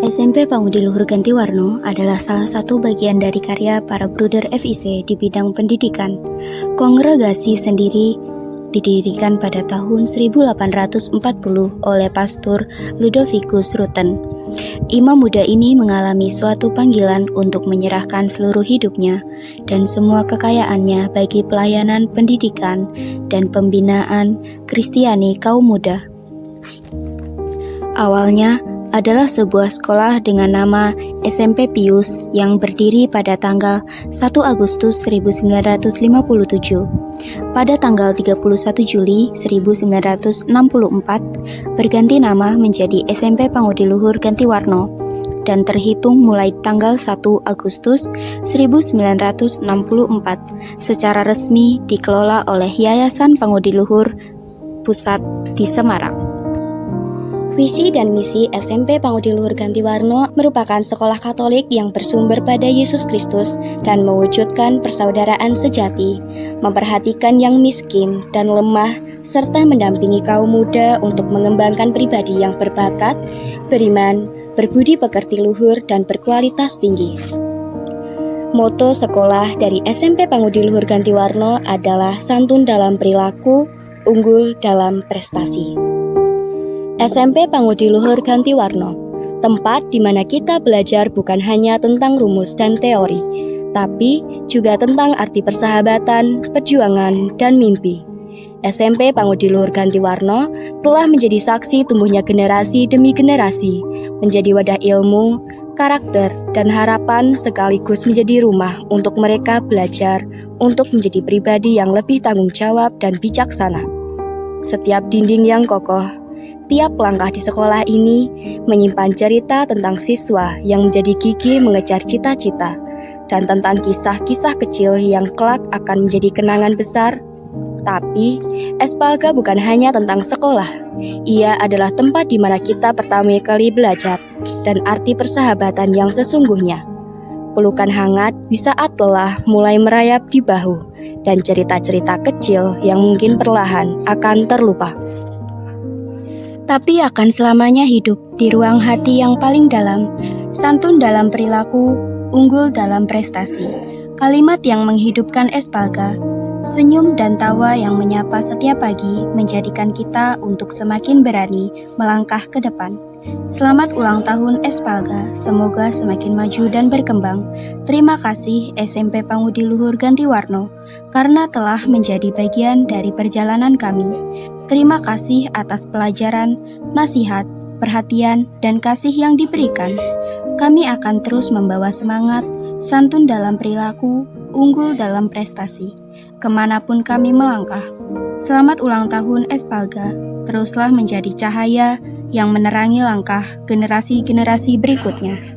SMP Pangudi Luhur Gantiwarno adalah salah satu bagian dari karya para Bruder FIC di bidang pendidikan. Kongregasi sendiri didirikan pada tahun 1840 oleh Pastor Ludovicus Rutten. Imam muda ini mengalami suatu panggilan untuk menyerahkan seluruh hidupnya dan semua kekayaannya bagi pelayanan pendidikan dan pembinaan Kristiani kaum muda. Awalnya adalah sebuah sekolah dengan nama SMP Pius yang berdiri pada tanggal 1 Agustus 1957. Pada tanggal 31 Juli 1964, berganti nama menjadi SMP Pangudi Luhur Gantiwarno dan terhitung mulai tanggal 1 Agustus 1964 secara resmi dikelola oleh Yayasan Pangudi Luhur Pusat di Semarang. Visi dan misi SMP Pangudi Luhur Gantiwarno merupakan sekolah Katolik yang bersumber pada Yesus Kristus dan mewujudkan persaudaraan sejati, memperhatikan yang miskin dan lemah, serta mendampingi kaum muda untuk mengembangkan pribadi yang berbakat, beriman, berbudi pekerti luhur, dan berkualitas tinggi. Moto sekolah dari SMP Pangudi Luhur Gantiwarno adalah santun dalam perilaku, unggul dalam prestasi. SMP Pangudi Luhur Gantiwarno, tempat di mana kita belajar bukan hanya tentang rumus dan teori, tapi juga tentang arti persahabatan, perjuangan, dan mimpi. SMP Pangudi Luhur Gantiwarno telah menjadi saksi tumbuhnya generasi demi generasi, menjadi wadah ilmu, karakter, dan harapan sekaligus menjadi rumah untuk mereka belajar untuk menjadi pribadi yang lebih tanggung jawab dan bijaksana. Setiap dinding yang kokoh, tiap langkah di sekolah ini menyimpan cerita tentang siswa yang menjadi gigih mengejar cita-cita dan tentang kisah-kisah kecil yang kelak akan menjadi kenangan besar. Tapi, Espalga bukan hanya tentang sekolah. Ia adalah tempat di mana kita pertama kali belajar dan arti persahabatan yang sesungguhnya. Pelukan hangat di saat lelah mulai merayap di bahu dan cerita-cerita kecil yang mungkin perlahan akan terlupa, tapi akan selamanya hidup di ruang hati yang paling dalam, santun dalam perilaku, unggul dalam prestasi. Kalimat yang menghidupkan Espalga, senyum dan tawa yang menyapa setiap pagi menjadikan kita untuk semakin berani melangkah ke depan. Selamat ulang tahun Espalga, semoga semakin maju dan berkembang. Terima kasih SMP Pangudi Luhur Gantiwarno karena telah menjadi bagian dari perjalanan kami. Terima kasih atas pelajaran, nasihat, perhatian, dan kasih yang diberikan. Kami akan terus membawa semangat, santun dalam perilaku, unggul dalam prestasi, kemanapun kami melangkah. Selamat ulang tahun Espalga, teruslah menjadi cahaya yang menerangi langkah generasi-generasi berikutnya.